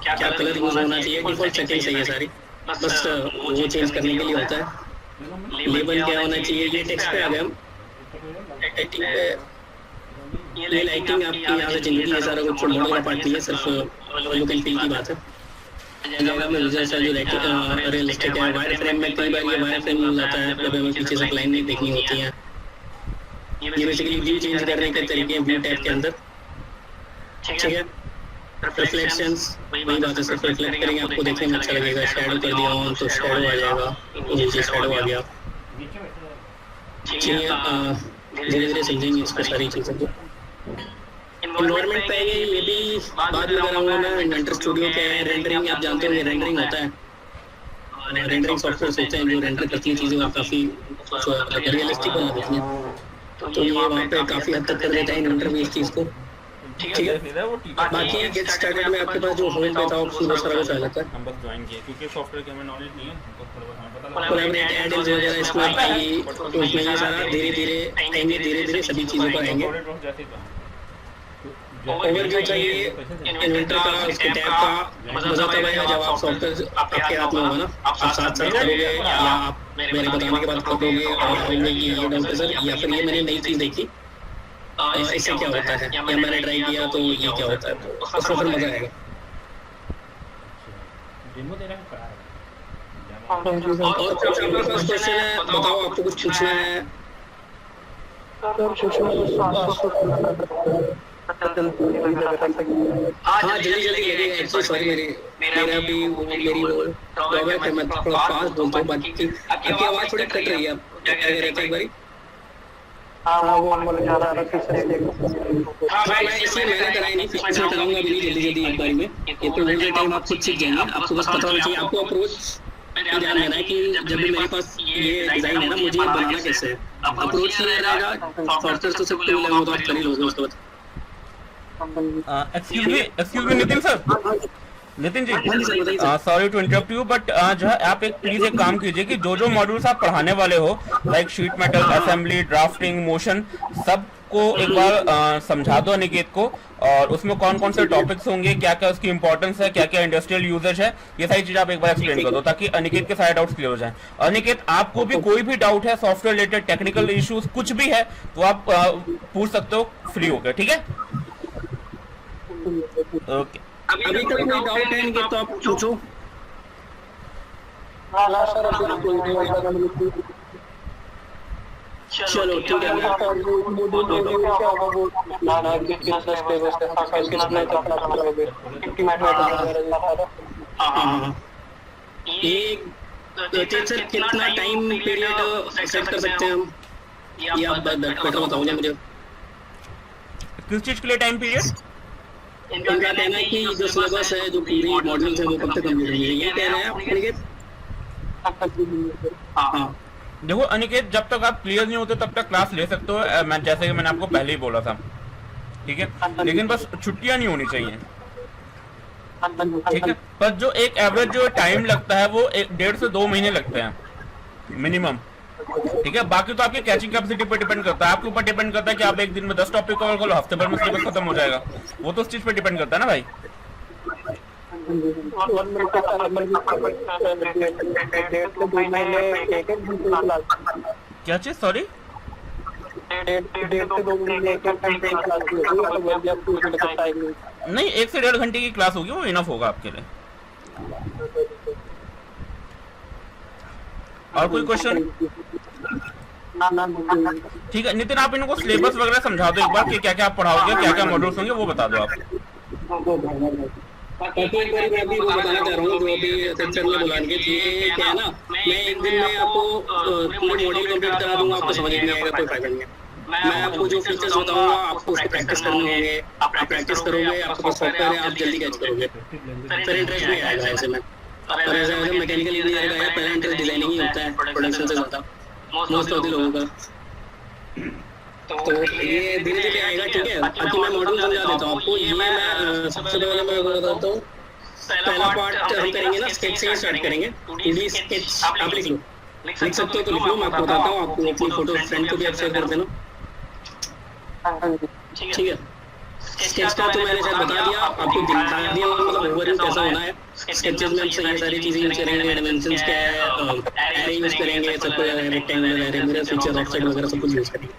क्या कलर यूज होना चाहिए, डिफॉल्ट सेटिंग सही है सारी, बस वो चेंज करने के लिए होता है। लेबल क्या होना चाहिए, ये टेक्स्ट पे आ गए हम। एडिटिंग पे ये लाइटिंग आपकी यहाँ से चेंज होगी, ये सारा कुछ मॉडल का पार्ट नहीं है, सिर्फ लुक एंड फील की बात है। जगह में रिजल्ट है जो लाइटिंग रियलिस्टिक है। वायर फ्रेम में कई बार ये वायर फ्रेम यूज आता है जब हमें पीछे से लाइन नहीं देखनी होती है। ये बेसिकली व्यू चेंज करने के तरीके हैं व्यू टैब के अंदर, ठीक है। रिफ्लेक्शंस वही बात है, सिर्फ रिफ्लेक्ट करेंगे आपको देखने में अच्छा लगेगा। शैडो कर दिया ऑन तो शैडो आ जाएगा, नीचे शैडो आ गया। चलिए धीरे धीरे समझेंगे इसको सारी चीज़ें। जो इन्वायरमेंट पे आएंगे ये भी बाद में कराऊंगा मैं। इन्वेंटर स्टूडियो क्या है, रेंडरिंग आप जानते होंगे, रेंडरिंग होता है। रेंडरिंग सॉफ्टवेयर होते हैं जो रेंडर करती हैं चीज़ें और काफ़ी रियलिस्टिक बना देती हैं। तो ये वहाँ पे काफ़ी हद तक कर देता है इन्वेंटर भी इस चीज़ को, ठीक है। बाकी गेट स्टार्टेड में आपके पास जो होम पे था ऑप्शन वो सारा कुछ आ जाता है। हम बस ज्वाइन किए क्योंकि सॉफ्टवेयर के हमें नॉलेज नहीं है, हमको थोड़ा बहुत हमें पता लगा। कोलैबोरेट एड-इन्स वगैरह इसमें आएगी, तो उसमें ये सारा धीरे धीरे आएंगे, धीरे धीरे सभी चीज़ों पर आएंगे। ओवरव्यू चाहिए इन्वेंटर का, उसके टैब का मजा तब आएगा जब आप सॉफ्टवेयर आपके हाथ में होगा ना, आप साथ साथ करोगे या आप मेरे बताने के बाद करोगे और कहोगे कि ये डाउट है सर, या फिर ये मैंने नई चीज़ देखी, इससे क्या होता है, या मैंने ट्राई किया तो ये क्या होता है, तो उसमें फिर मजा आएगा। और कुछ आपके पास क्वेश्चन है बताओ, आपको कुछ पूछना है? हाँ जल्दी जल्दी लगेगा। एक्चुअली सॉरी मेरा भी मेरी वो ड्रॉबैक है, मैं थोड़ा फास्ट बोलता हूँ, बाकी आपकी आवाज़ थोड़ी कट रही है। आप क्या कह रहे थे एक बारी? हाँ वो बोले जा रहा था हाँ मैं इसलिए मैंने कराई नहीं, फिर मैं कराऊंगा भी नहीं जल्दी जल्दी एक बारी में। ये तो होल टाइम आप खुद सीख जाएंगे, आपको बस पता होना चाहिए। आपको अप्रोच पे ध्यान देना है कि जब भी मेरे पास ये डिज़ाइन है ना, मुझे ये बनाना कैसे है। अप्रोच नहीं रहेगा, सॉफ्टवेयर तो सब टूल है वो तो आप कर ही लोगे उसके बाद। Excuse me Nitin sir, Nitin ji sorry to interrupt you, but जो है आप प्लीज एक काम कीजिए कि जो मॉड्यूल्स आप पढ़ाने वाले हो, like sheet metal, assembly, drafting, motion, सबको एक बार समझा दो अनिकेत को, और उसमें कौन कौन से टॉपिक्स होंगे, क्या क्या उसकी इंपॉर्टेंस है, क्या क्या इंडस्ट्रियल यूजेज है, ये सारी चीजें आप एक बार एक्सप्लेन कर दो ताकि अनिकेत के सारे डाउट्स क्लियर हो जाएं। अनिकेत आपको भी कोई भी डाउट है सॉफ्टवेयर रिलेटेड, टेक्निकल इश्यूज कुछ भी है तो आप पूछ सकते हो फ्री होकर, ठीक है। ओके अभी तक कोई डाउट है इनके तो आप पूछो। चलो ठीक है। ये सर कितना टाइम पीरियड सेट कर सकते हैं हम, ये आप बेटर बताओगे मुझे। किस चीज के लिए टाइम पीरियड? इनका कहना है कि जो सिलेबस है, जो पूरी मॉड्यूल्स है वो कब तक कंप्लीट होंगे, ये कह रहे हैं आप अनिकेत? हाँ देखो अनिकेत, जब तक आप क्लियर नहीं होते तब तक क्लास ले सकते हो, मैं जैसे कि मैंने आपको पहले ही बोला था, ठीक है। लेकिन बस छुट्टियां नहीं होनी चाहिए, ठीक है। पर जो एक एवरेज जो टाइम लगता है वो 1.5 से 2 महीने लगते हैं मिनिमम, ठीक है। बाकी तो आपकी कैचिंग कैपेसिटी पर डिपेंड करता है, आपके ऊपर डिपेंड करता है कि आप एक दिन में 10 टॉपिक कवर कर लो, हफ्ते भर में सिलेबस खत्म हो जाएगा, वो तो उस चीज पर डिपेंड करता है ना भाई। क्या चीज? सॉरी, 1.5 से 2 महीने नहीं 1 से 1.5 घंटे की क्लास होगी, वो इनफ होगा आपके लिए। और कोई क्वेश्चन? ठीक है नितिन, आप इनको सिलेबस वगैरह समझा दो एक बार कि क्या क्या आप पढ़ाओगे, क्या क्या मॉड्यूल्स होंगे वो बता दो आप। बाकी एक बार मैं अभी वो बताना चाह रहा हूँ जो अभी सेक्शन में बुलाने के लिए क्या है ना, मैं एक दिन में आपको पूरे मॉड्यूल कंप्लीट करा दूंगा, आपको समझ नहीं आएगा, कोई फायदा नहीं है। मैं आपको जो फीचर्स बताऊंगा आपको उसको प्रैक्टिस करने होंगे, आप प्रैक्टिस करोगे, आपके पास सॉफ्टवेयर है, आप जल्दी कैच करोगे, फिर इंटरेस्ट नहीं आएगा ऐसे में। और ऐसा मैकेनिकल इंजीनियर का है, पहला इंटरेस्ट डिजाइनिंग ही होता है प्रोडक्शन से ज़्यादा मोस्ट ऑफ द लोगों का। तो ये धीरे धीरे आएगा, ठीक है। बाकी मैं मॉड्यूल समझा देता हूँ आपको। ये मैं सबसे पहले मैं बताता हूँ, पहला पार्ट हम करेंगे ना स्केच से ही स्टार्ट करेंगे। 2D स्केच आप लिख लो, लिख सकते हो तो लिख लो, मैं आपको बताता हूँ, आपको अपनी फोटो फ्रेंड को भी आप शेयर कर देना, ठीक है। स्केच का तो मैंने शायद बता दिया, आपको दिखा दिया, मतलब ओवरव्यू कैसा होना है। स्केचेस में हम ये सारी चीजें यूज करेंगे, डायमेंशंस क्या है, एरे यूज करेंगे, सब कुछ rectangular array, mirror feature, offset वगैरह सब कुछ यूज करेंगे।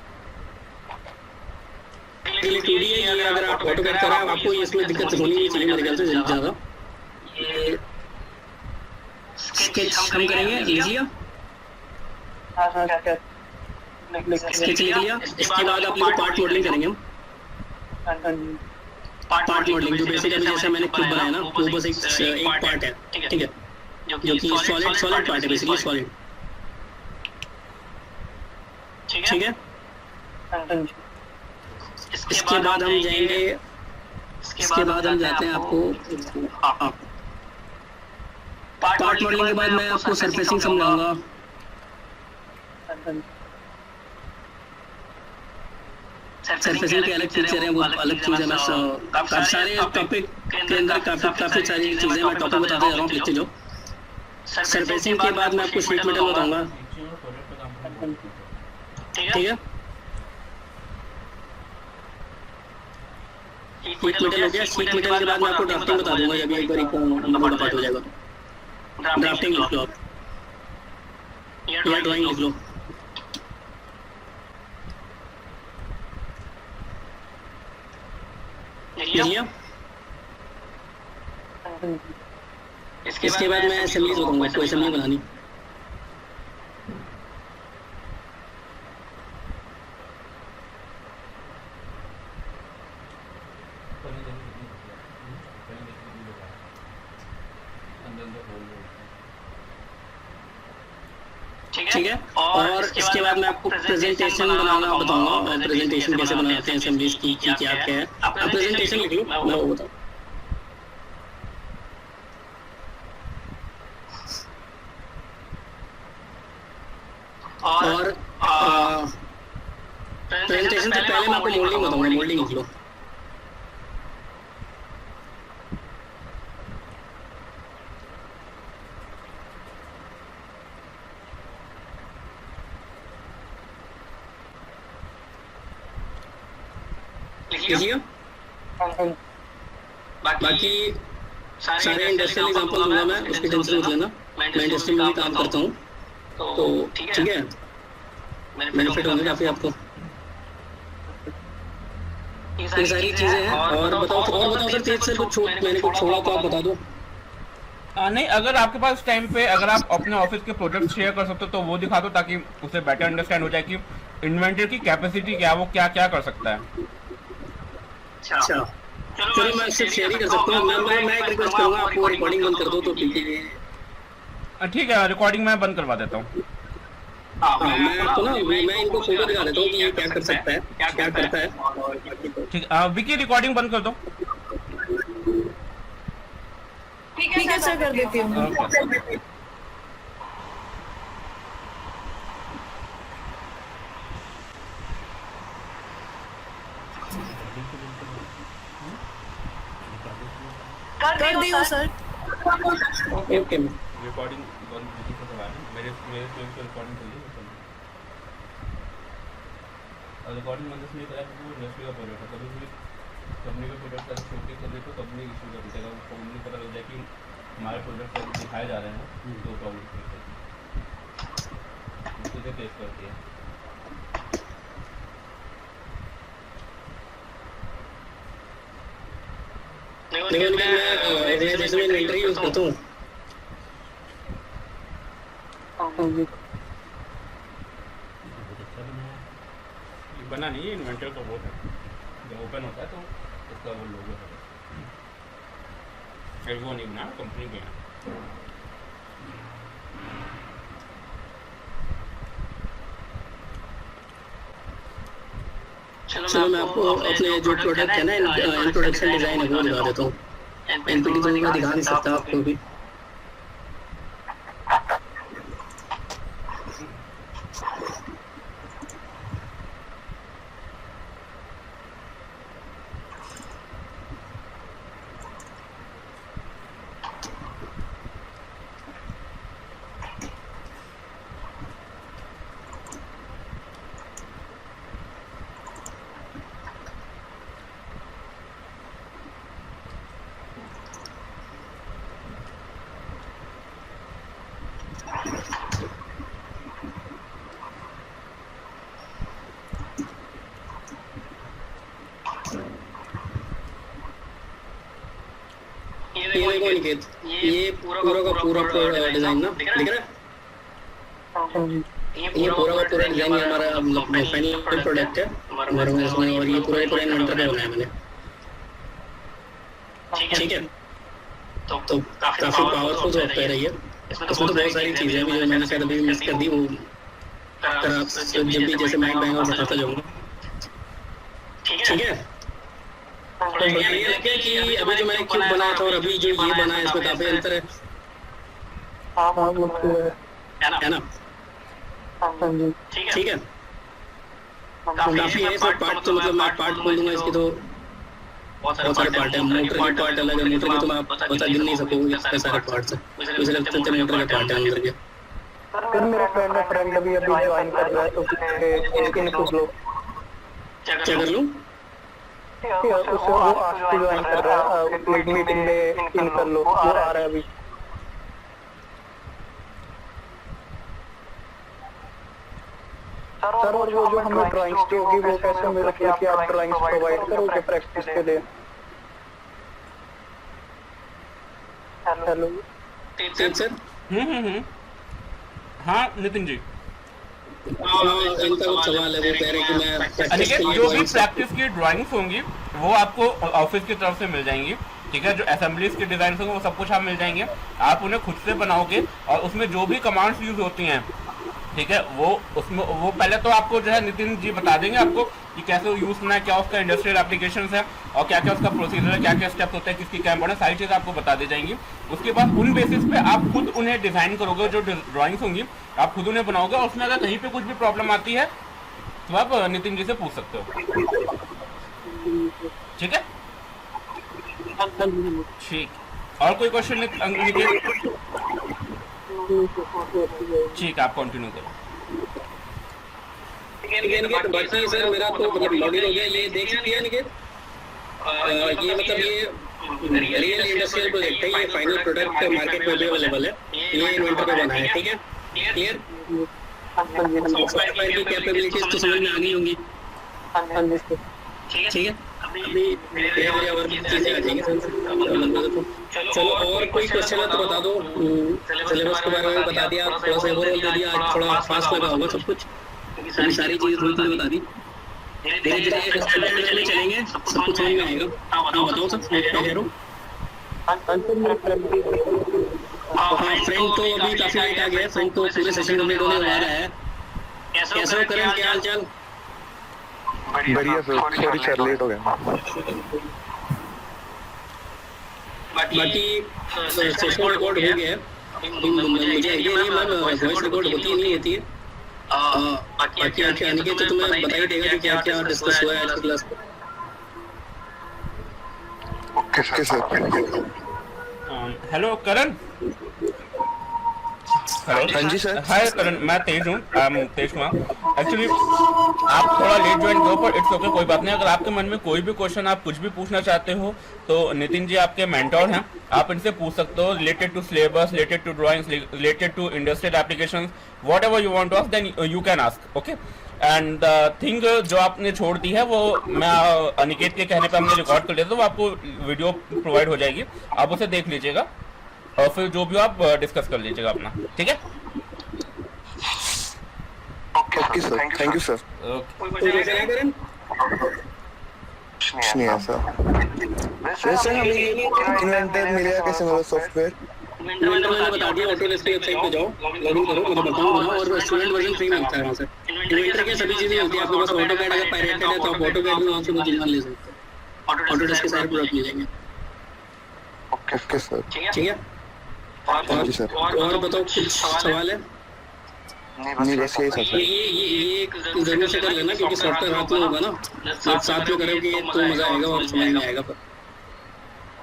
2D है ये, अगर आप ऑटोकैड कर रहे हैं आपको इसमें दिक्कत होनी नहीं चाहिए मेरे ख्याल से ज़्यादा। ये स्केच हम करेंगे, लिख लिया स्केच लिख लिया। इसके बाद आप लोग पार्ट मॉडलिंग करेंगे हम। पार्ट मॉडलिंग जो बेसिकली जैसे मैंने खुद बनाया ना, वो बस एक पार्ट है, ठीक है, जो कि सॉलिड पार्ट है, बेसिकली सॉलिड, ठीक है। इसके बाद हम जाएंगे, इसके बाद हम जाते हैं आपको पार्ट मॉडलिंग के बाद मैं आपको सरफेसिंग समझाऊंगा। सरफेसिंग के अलग फीचर हैं, वो अलग चीज़ है। मैं काफ़ी सारे टॉपिक के अंदर काफ़ी सारी चीज़ें मैं टॉपिक बताते जा रहा हूँ, लिखते जाओ। सरफेसिंग के बाद मैं आपको शीट मेटल बताऊंगा, ठीक है। शीट मेटल हो गया। शीट मेटल के बाद मैं आपको ड्राफ्टिंग बता दूंगा, जब एक बार एक नंबर पार्ट हो जाएगा। ड्राफ्टिंग लिख लो आप, या ड्राइंग लिख लो, लिखिए। इसके बाद मैं असेंबलीज बताऊंगा, आपको असेंबली बनानी। ठीक है। और इसके बाद मैं आपको प्रेजेंटेशन बनाना बताऊंगा, और प्रेजेंटेशन कैसे बनाते हैं असेंबलीज की, क्या क्या है। आप प्रेजेंटेशन लिख लो, मैं वो बताऊँ। और प्रेजेंटेशन से पहले मैं आपको मोल्डिंग बताऊंगा, मोल्डिंग लिख लो। लिखिए। बाकी सारे इंडस्ट्रियल एग्जांपल दूंगा मैं, उसकी टेंशन मत लेना, मैं इंडस्ट्री में भी काम करता हूँ, तो ठीक है, बेनिफिट होंगे काफ़ी आपको। ये सारी चीज़ें हैं। और बताओ सर, तेज से कुछ मैंने कुछ छोड़ा तो आप बता दो। नहीं, अगर आपके पास टाइम पे अगर आप अपने ऑफिस के प्रोजेक्ट शेयर कर सकते हो तो वो दिखा दो, ताकि उसे बेटर अंडरस्टैंड हो जाए कि इन्वेंटर की कैपेसिटी क्या है, वो क्या क्या कर सकता है। अच्छा, चलो मैं सिर्फ शेयर ही कर सकता हूँ। मैं एक रिक्वेस्ट करूँगा, आपको रिकॉर्डिंग बंद कर दो तो ठीक है, रिकॉर्डिंग मैं बंद करवा देता हूँ। मैं आपको ना, मैं इनको फोटो दिखा देता हूँ कि ये क्या कर सकता है, क्या करता है। ठीक है, विकी रिकॉर्डिंग बंद कर दो। ठीक है सर, कर देती हूँ। कर दी हूँ सर। ओके रिकॉर्डिंग मेरे रिकॉर्डिंग चल रही है। रिकॉर्डिंग बंद इसलिए करा क्योंकि वो इंडस्ट्री का प्रोजेक्ट है, कभी भी कंपनी का प्रोजेक्ट का छोटी कर दे तो कंपनी इशू कर देगा, वो कंपनी पता लग जाए कि हमारे प्रोजेक्ट दिखाए जा रहे हैं तो प्रॉब्लम उससे फेस करती है। लेकिन मैं जैसे मैं इन्वेंटरी यूज करता हूँ, बना नहीं है इन्वेंटर का, वो है जब ओपन होता है तो उसका वो लोगो है। वो नहीं बना, कंपनी पे है। चलो मैं आपको अपने जो प्रोडक्ट है ना, इंट्रोडक्शन डिजाइन है वो दिखा देता हूँ। एनपीटी तो मैं दिखा नहीं सकता आपको भी। ये देखो निकेत, ये पूरा का पूरा डिजाइन ना दिख रहा है? ये पूरा का पूरा डिजाइन हमारा फाइनल प्रोडक्ट है हमारे में इसमें, और ये पूरा इन्वेंटर पे बनाया मैंने। ठीक है, तो काफी पावरफुल सॉफ्टवेयर है ये। इसमें तो बहुत सारी चीजें भी जो मैंने शायद अभी मिस कर दी, वो जब भी जैसे मैं और बताता जाऊंगा। ठीक है, तो ये लगे कि अभी जो मैंने क्यूब बनाया था और अभी जो ये बना है इसमें काफी अंतर है। है ना? ठीक है, काफी है इसमें पार्ट। तो मतलब मैं पार्ट बोल दूंगा इसकी, तो बहुत सारे पार्ट है। मोटर के पार्ट अलग है, मोटर के तो मैं बता गिन नहीं सकूंगा इतने सारे पार्ट्स हैं। मुझे लगता है मोटर के पार्ट है अंदर के। सर मेरा फ्रेंड अभी ज्वाइन कर रहा है, तो उसके लिए पूछ लो। क्या कर लूं? उससे वो आज से ज्वाइन कर रहा है, मीटिंग में इन कर लो, वो आ रहा है अभी। सर और वो जो हमें ड्राइंग्स जो होगी वो कैसे मेरे ख्याल कि आप ड्राइंग्स प्रोवाइड करोगे प्रैक्टिस के लिए? Hello sir. हाँ नितिन जी, इनका कुछ सवाल है, वो कह रहे हैं कि मैं अनिकेत जो भी प्रैक्टिस की ड्राइंग्स होंगी वो आपको ऑफिस की तरफ से मिल जाएंगी। ठीक है, जो असेंबलीज के डिजाइन होंगे वो सब कुछ आप मिल जाएंगे। आप उन्हें खुद से बनाओगे और उसमें जो भी कमांड्स यूज होती हैं, ठीक है, वो उसमें वो पहले तो आपको जो है नितिन जी बता देंगे आपको कि कैसे यूज करना है, क्या उसका इंडस्ट्रियल एप्लीकेशन है और क्या क्या उसका प्रोसीजर है, क्या क्या स्टेप्स होते हैं, किसकी क्या इंपॉर्टेंट, सारी चीज़ आपको बता दी जाएंगी। उसके बाद उन बेसिस पे आप खुद उन्हें डिजाइन करोगे, जो ड्राइंग्स होंगी आप खुद उन्हें बनाओगे। और उसमें अगर कहीं पे कुछ भी प्रॉब्लम आती है तो आप नितिन जी से पूछ सकते हो। ठीक है, ठीक। और कोई क्वेश्चन नितिन? ठीक, आप कंटिन्यू करो। बाकी सर मेरा तो मतलब लॉगिन हो गया, ये देख सकते हैं निकेत। ये मतलब ये रियल इंडस्ट्रियल प्रोजेक्ट है, ये फाइनल प्रोडक्ट मार्केट में अवेलेबल है, ये इन्वेंटर पे बना है। ठीक है, क्लियर? सॉफ्टवेयर की कैपेबिलिटीज तो समझ में आ गई होंगी। ठीक है, अभी धीरे और चीजें आ जाएंगी। चलो और कोई क्वेश्चन है तो बता दो। सिलेबस के बारे में बता दिया, थोड़ा सा ओवरऑल दे दिया, आज थोड़ा फास्ट लगा होगा सब कुछ, क्योंकि सारी चीजें थोड़ी थोड़ी बता दी। धीरे धीरे स्टैंडर्ड चलेंगे, सब कुछ समझ में आएगा। हाँ बताओ सर, क्या कह रहे हो? हाँ, फ्रेंड तो अभी काफी लेट आ गया है, फ्रेंड तो पूरे सेशन कंप्लीट होने वाला है। कैसे हो करण, क्या हाल चाल? बढ़िया सर, सॉरी सर लेट हो गया। बाकी सेशन रिकॉर्ड हो गया है, मुझे आइडिया नहीं मैम वॉइस रिकॉर्ड होती नहीं होती है। बाकी आके आने के तो तुम्हें बता ही देगा कि क्या क्या डिस्कस हुआ है आज की क्लास में। Okay sir. हेलो करण। हेलो, हाँ जी सर। हाय करण, मैं तेज हूँ, तेज कुमार। एक्चुअली आप थोड़ा लेट ज्वाइन करो पर इट्स ओके, कोई बात नहीं। अगर आपके मन में कोई भी क्वेश्चन आप कुछ भी पूछना चाहते हो तो नितिन जी आपके मेंटोर हैं, आप इनसे पूछ सकते हो related to syllabus, related to drawings, related to industrial applications, whatever you want to ask then you can ask. Okay, and thing जो आपने छोड़ दी है वो मैं अनिकेत के कहने पे हमने रिकॉर्ड कर लिया था, वो आपको वीडियो प्रोवाइड हो जाएगी, आप उसे देख लीजिएगा और फिर जो भी आप डिस्कस कर लीजिएगा अपना। ठीक है, okay sir, thank you sir. कोई क्वेश्चन है करण? कुछ नहीं है सर। वैसे हमें ये इन्वेंटर मिलेगा कैसे, मतलब सॉफ्टवेयर? इन्वेंटर मैंने बता दिया, ऑटोडेस्क की वेबसाइट पे जाओ, लॉगिन करो, मैं बताऊंगा ना, और स्टूडेंट वर्जन फ्री मिलता है वहाँ से। इन्वेंटर की सभी चीजें मिलती है आपके पास। ऑटोकैड अगर पायरेटेड है तो आप ऑटोकैड में वहाँ से कुछ चीजें ले सकते हो। ऑटोडेस्क के सारे प्रोडक्ट मिलेंगे। Okay sir. ठीक है, जी सर। और बताओ, कुछ सवाल है? नहीं बस यही था सर। ये एक जरूर से कर लेना, क्योंकि सॉफ्टवेयर रात में होगा ना, साथ में करोगे तो मजा आएगा और समझ में आएगा। पर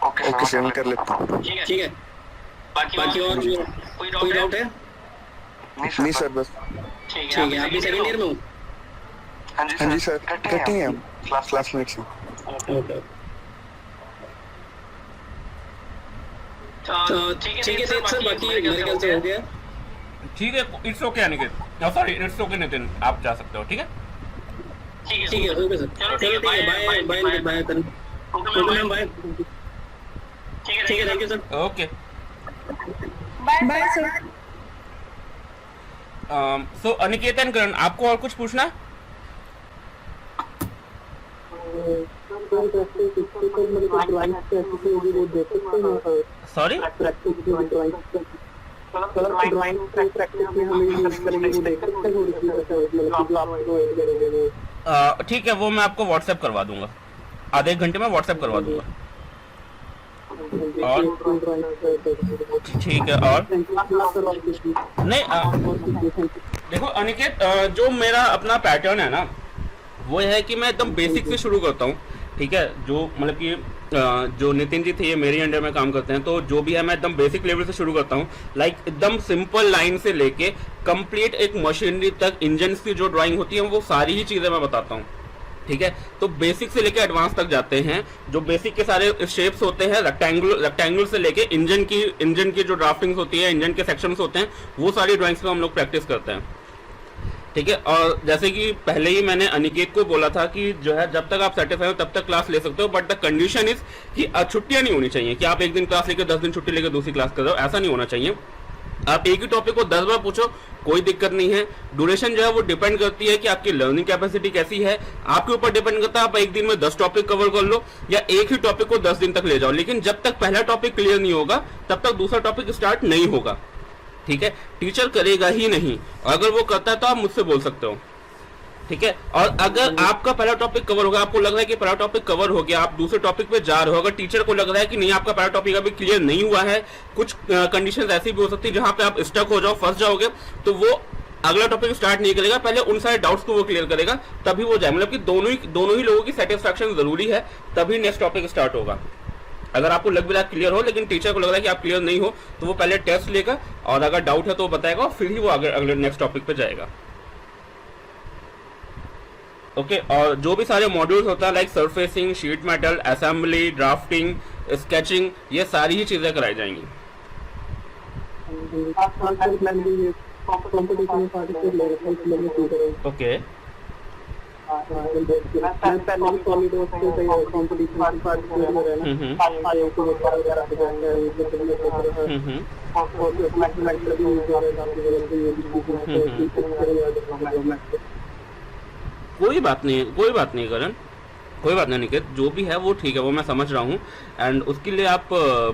ओके सर, मैं कर लेता हूँ। ठीक है, बाकी और कोई डाउट है? नहीं सर बस। ठीक है, आप भी सेकंड ईयर में हो? हाँ जी सर, कटिंग है हम क्लासमेट से। ओके, ठीक है सर, बाकी मेरे ख्याल से हो गया। ठीक है, it's okay Aniket, sorry it's okay Nitin, आप जा सकते हो। ठीक है, ठीक है, ओके सर, चलो ठीक है, bye bye bye Karan, okay ma'am, bye. ठीक है, thank you sir. Okay. Bye sir. So Aniket and Karan, आपको और कुछ पूछना है? सॉरी, ड्राइंग प्रैक्टिस में हमें यूज करेंगे वो देख सकते हैं थोड़ी सी, मतलब जो आप प्रोवाइड करेंगे। ठीक है, वो मैं आपको व्हाट्सएप करवा दूंगा, आधे एक घंटे में व्हाट्सएप करवा दूंगा। और ठीक है, और नहीं देखो अनिकेत, जो मेरा अपना पैटर्न है ना, वो है कि मैं एकदम बेसिक से शुरू करता हूँ। ठीक है, जो मतलब कि जो नितिन जी थे ये मेरे अंडर में काम करते हैं, तो जो भी है मैं एकदम बेसिक लेवल से शुरू करता हूँ। लाइक एकदम सिंपल लाइन से लेके कंप्लीट एक मशीनरी तक इंजन की जो ड्राइंग होती है वो सारी ही चीज़ें मैं बताता हूँ। ठीक है, तो बेसिक से लेके एडवांस तक जाते हैं। जो बेसिक के सारे शेप्स होते हैं, रेक्टेंगुलर से लेके इंजन की जो ड्राफ्टिंग्स होती है, इंजन के सेक्शंस होते हैं, वो सारी ड्राइंग्स पे हम लोग प्रैक्टिस करते हैं। ठीक है, और जैसे कि पहले ही मैंने अनिकेत को बोला था कि जो है जब तक आप सर्टिफाई हो तब तक क्लास ले सकते हो, बट द कंडीशन इज कि छुट्टियां नहीं होनी चाहिए कि आप एक दिन क्लास लेकर 10 दिन छुट्टी लेकर दूसरी क्लास कर रहे हो, ऐसा नहीं होना चाहिए। आप एक ही टॉपिक को 10 बार पूछो, कोई दिक्कत नहीं है। ड्यूरेशन जो है वो डिपेंड करती है कि आपकी लर्निंग कैपेसिटी कैसी है, आपके ऊपर डिपेंड करता है। आप एक दिन में 10 टॉपिक कवर कर लो या एक ही टॉपिक को 10 दिन तक ले जाओ, लेकिन जब तक पहला टॉपिक क्लियर नहीं होगा तब तक दूसरा टॉपिक स्टार्ट नहीं होगा। ठीक है, टीचर करेगा ही नहीं, अगर वो करता है तो आप मुझसे बोल सकते हो। ठीक है, और अगर आपका पहला टॉपिक कवर होगा, आपको लग रहा है कि पहला टॉपिक कवर हो गया, आप दूसरे टॉपिक पे जा रहे हो, अगर टीचर को लग रहा है कि नहीं आपका पहला टॉपिक अभी क्लियर नहीं हुआ है, कुछ कंडीशंस ऐसी भी हो सकती है जहां पे आप स्टक हो जाओ, फंस जाओगे, तो वो अगला टॉपिक स्टार्ट नहीं करेगा, पहले उन सारे डाउट्स को वो क्लियर करेगा, तभी वो जाए। मतलब कि दोनों ही लोगों की सेटिस्फैक्शन जरूरी है, तभी नेक्स्ट टॉपिक स्टार्ट होगा। अगर आपको लग भी रहा है क्लियर हो लेकिन टीचर को लग रहा है कि आप क्लियर नहीं हो, तो वो पहले टेस्ट लेगा और अगर डाउट है तो वो बताएगा और फिर ही वो अगले नेक्स्ट टॉपिक पे जाएगा। ओके, और जो भी सारे मॉड्यूल्स होता है like surfacing, sheet metal, assembly, drafting, sketching, ये सारी ही चीजें कराई जाएंगी। ओके, कोई बात नहीं करण, कोई बात नहीं निकेत, जो भी है वो ठीक है, वो मैं समझ रहा हूँ एंड उसके लिए आप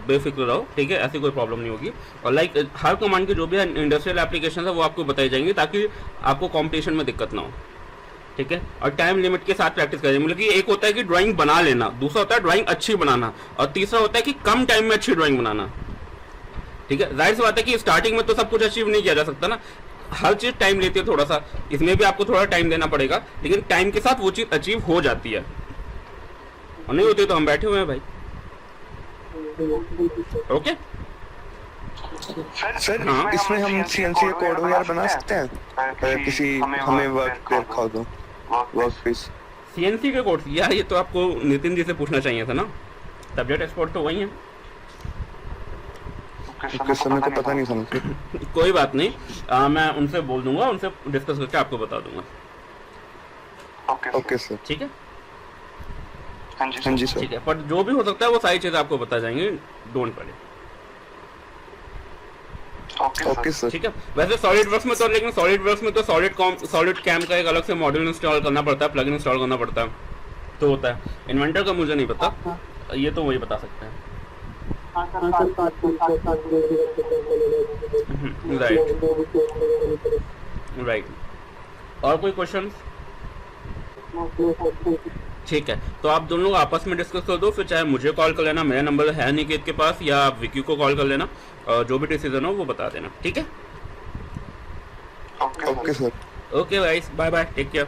बेफिक्र रहो। ठीक है, ऐसी कोई प्रॉब्लम नहीं होगी। और लाइक हर कमांड की जो भी इंडस्ट्रियल एप्लीकेशन है वो आपको बताई जाएंगी ताकि आपको कॉम्पिटिशन में दिक्कत ना हो। ठीक है, और टाइम लिमिट के साथ प्रैक्टिस करें। मतलब कि एक होता है कि ड्राइंग बना लेना, दूसरा होता है ड्राइंग अच्छी बनाना, और तीसरा होता है कि कम टाइम में अच्छी ड्राइंग बनाना। ठीक है, जाहिर सी बात है कि स्टार्टिंग में तो सब कुछ अचीव नहीं किया जा सकता ना, हर चीज टाइम लेती है थोड़ा सा, इसमें भी आपको थोड़ा टाइम देना पड़ेगा, लेकिन टाइम के साथ वो चीज अचीव हो जाती है। और नहीं होती तो हम बैठे हुए हैं भाई। ओके सर, हाँ? इसमें हम सीएनसी का कोड वगैरह बना सकते हैं? किसी हमें वर्क पे रखा दो, वर्क पीस सीएनसी के कोड यार, ये तो आपको नितिन जी से पूछना चाहिए था ना, सब्जेक्ट एक्सपर्ट तो वही है। उसके समय को पता नहीं समझ। कोई बात नहीं, मैं उनसे बोल दूंगा, उनसे डिस्कस करके आपको बता दूंगा। ओके सर, ठीक है, हाँ जी सर, ठीक है, पर जो भी हो सकता है वो सारी चीजें आपको बता जाएंगे, डोंट वरी। ओके सर, ठीक है। वैसे सॉलिड वर्क्स में तो, लेकिन सॉलिड वर्क्स में तो सॉलिड कैम का एक अलग से मॉड्यूल इंस्टॉल करना पड़ता है, प्लगइन इंस्टॉल करना पड़ता है, तो होता है। इन्वेंटर का मुझे नहीं पता, ये तो वही बता सकते हैं। राइट। और कोई क्वेश्चन? ठीक है, तो आप दोनों लोग आपस में डिस्कस कर दो, फिर चाहे मुझे कॉल कर लेना, मेरा नंबर है निकेत के पास, या आप विकी को कॉल कर लेना, और जो भी डिसीजन हो वो बता देना, ठीक है? Okay sir. Okay guys, bye bye, take care.